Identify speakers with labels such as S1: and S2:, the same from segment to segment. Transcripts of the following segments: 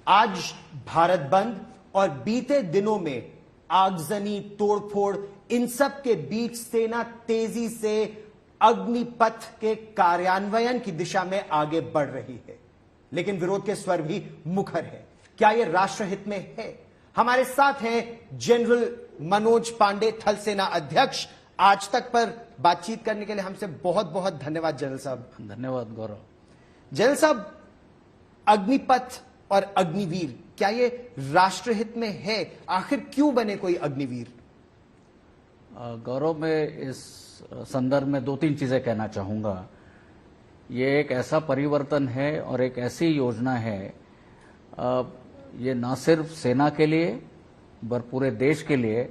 S1: आज भारत बंद और बीते दिनों में आगजनी, तोड़फोड़, इन सब के बीच सेना तेजी से अग्निपथ के कार्यान्वयन की दिशा में आगे बढ़ रही है, लेकिन विरोध के स्वर भी मुखर है। क्या यह राष्ट्रहित में है? हमारे साथ हैं जनरल मनोज पांडे, थल सेना अध्यक्ष। आज तक पर बातचीत करने के लिए हमसे बहुत बहुत धन्यवाद जनरल साहब।
S2: धन्यवाद गौरव।
S1: जनरल साहब, अग्निपथ और अग्निवीर, क्या ये राष्ट्रहित में है? आखिर क्यों बने कोई अग्निवीर?
S2: गौरव, मैं इस संदर्भ में दो तीन चीजें कहना चाहूंगा। ये एक ऐसा परिवर्तन है और एक ऐसी योजना है, ये ना सिर्फ सेना के लिए पर पूरे देश के लिए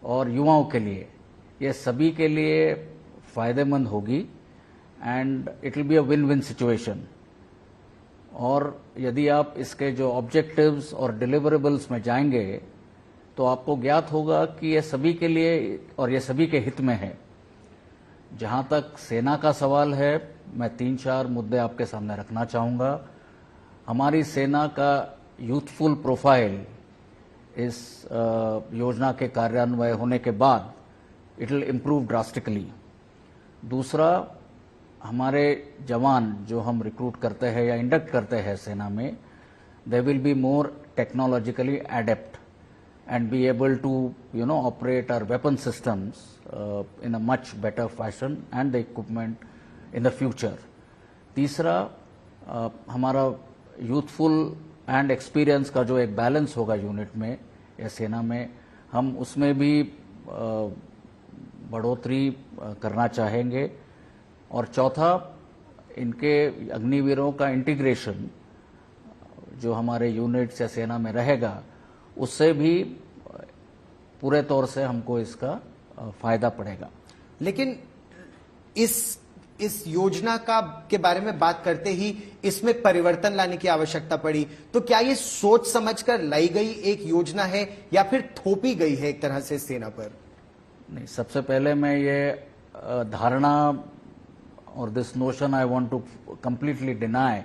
S2: और युवाओं के लिए, ये सभी के लिए फायदेमंद होगी and it will be a win win situation. और यदि आप इसके जो ऑब्जेक्टिव्स और डिलीवरेबल्स में जाएंगे तो आपको ज्ञात होगा कि ये सभी के लिए और ये सभी के हित में है। जहां तक सेना का सवाल है, मैं 3-4 मुद्दे आपके सामने रखना चाहूंगा। हमारी सेना का यूथफुल प्रोफाइल इस योजना के कार्यान्वयन होने के बाद इट विल इम्प्रूव ड्रास्टिकली। दूसरा, हमारे जवान जो हम रिक्रूट करते हैं या इंडक्ट करते हैं सेना में, they will be more technologically adept and be able to operate our weapon systems in a much better fashion and the equipment in the future. तीसरा, हमारा यूथफुल एंड एक्सपीरियंस का जो एक बैलेंस होगा यूनिट में या सेना में, हम उसमें भी बढ़ोतरी करना चाहेंगे। और चौथा, इनके अग्निवीरों का इंटीग्रेशन जो हमारे यूनिट्स या सेना में रहेगा, उससे भी पूरे तौर से हमको इसका फायदा पड़ेगा।
S1: लेकिन इस योजना के बारे में बात करते ही इसमें परिवर्तन लाने की आवश्यकता पड़ी, तो क्या ये सोच समझकर लाई गई एक योजना है या फिर थोपी गई है एक तरह से सेना पर?
S2: नहीं, सबसे पहले मैं ये धारणा और this notion I want to completely deny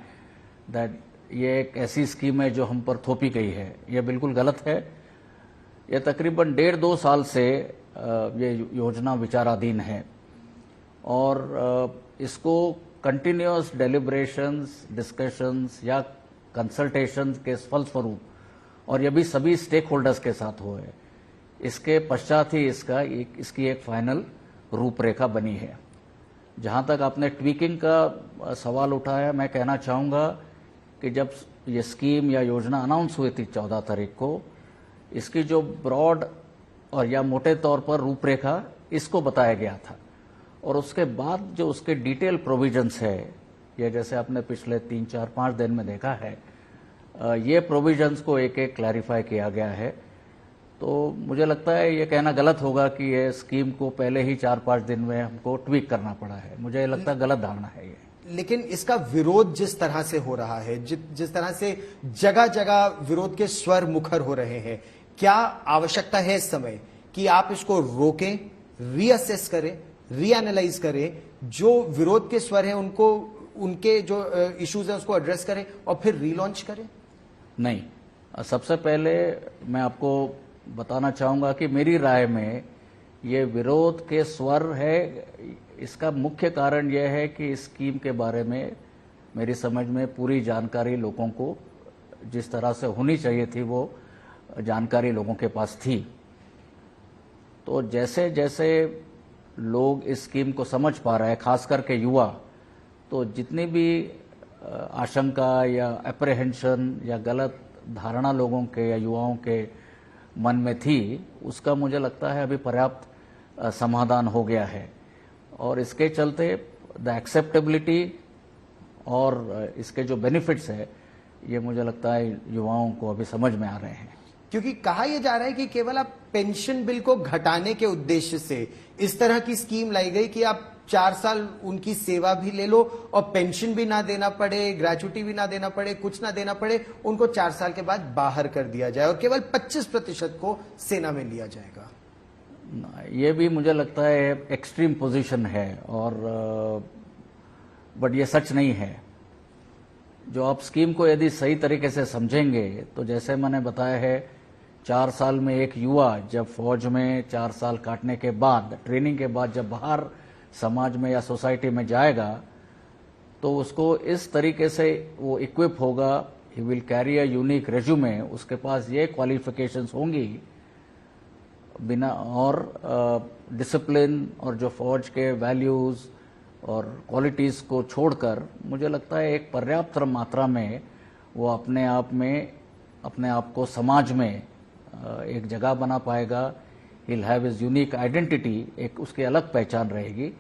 S2: that ये एक ऐसी स्कीम है जो हम पर थोपी गई है। ये बिल्कुल गलत है। ये तकरीबन 1.5-2 साल से ये योजना विचाराधीन है और इसको कंटिन्यूअस डेलिब्रेशंस, डिस्कशंस या कंसल्टेशंस के फलस्वरूप, और ये भी सभी स्टेक होल्डर्स के साथ हुए, इसके पश्चात ही इसकी एक फाइनल रूपरेखा बनी है। जहां तक आपने ट्वीकिंग का सवाल उठाया, मैं कहना चाहूंगा कि जब ये स्कीम या योजना अनाउंस हुई थी 14 तारीख को, इसकी जो ब्रॉड और या मोटे तौर पर रूपरेखा इसको बताया गया था, और उसके बाद जो उसके डिटेल प्रोविजंस है, ये जैसे आपने पिछले 3-4-5 दिन में देखा है, ये प्रोविजंस को एक एक क्लैरिफाई किया गया है। तो मुझे लगता है ये कहना गलत होगा कि ये स्कीम को पहले ही 4-5 दिन में हमको ट्वीक करना पड़ा है। मुझे लगता है गलत धारणा है ये।
S1: लेकिन इसका विरोध जिस तरह से हो रहा है, जिस तरह से जगह जगह विरोध के स्वर मुखर हो रहे हैं, क्या आवश्यकता है इस समय कि आप इसको रोकें, रीअसेस करें, रीएनालाइज करें, जो विरोध के स्वर हैं उनको, उनके जो इश्यूज हैं उसको एड्रेस करें और फिर रीलॉन्च करें?
S2: नहीं, सबसे पहले मैं आपको बताना चाहूंगा कि मेरी राय में ये विरोध के स्वर है, इसका मुख्य कारण यह है कि इस स्कीम के बारे में मेरी समझ में पूरी जानकारी लोगों को जिस तरह से होनी चाहिए थी, वो जानकारी लोगों के पास थी। तो जैसे जैसे लोग इस स्कीम को समझ पा रहे हैं, खास करके युवा, तो जितनी भी आशंका या अप्रहेंशन या गलत धारणा लोगों के या युवाओं के मन में थी, उसका मुझे लगता है अभी पर्याप्त समाधान हो गया है। और इसके चलते द एक्सेप्टेबिलिटी और इसके जो बेनिफिट्स है, ये मुझे लगता है युवाओं को अभी समझ में आ रहे हैं।
S1: क्योंकि कहा यह जा रहा है कि केवल आप पेंशन बिल को घटाने के उद्देश्य से इस तरह की स्कीम लाई गई कि आप 4 साल उनकी सेवा भी ले लो और पेंशन भी ना देना पड़े, ग्रेचुटी भी ना देना पड़े, कुछ ना देना पड़े, उनको 4 साल के बाद बाहर कर दिया जाए और केवल 25% को सेना में लिया जाएगा।
S2: ये भी मुझे लगता है एक्सट्रीम पोजीशन है, और बट ये सच नहीं है। जो आप स्कीम को यदि सही तरीके से समझेंगे तो जैसे मैंने बताया है 4 साल में एक युवा जब फौज में 4 साल काटने के बाद, ट्रेनिंग के बाद जब बाहर समाज में या सोसाइटी में जाएगा तो उसको इस तरीके से वो इक्विप होगा, he will carry a unique resume, उसके पास ये क्वालिफिकेशंस होंगी बिना, और डिसिप्लिन और जो फौज के वैल्यूज़ और क्वालिटीज़ को छोड़कर मुझे लगता है एक पर्याप्त मात्रा में वो अपने आप को समाज में एक जगह बना पाएगा। He'll have his unique identity, एक उसकी अलग पहचान रहेगी।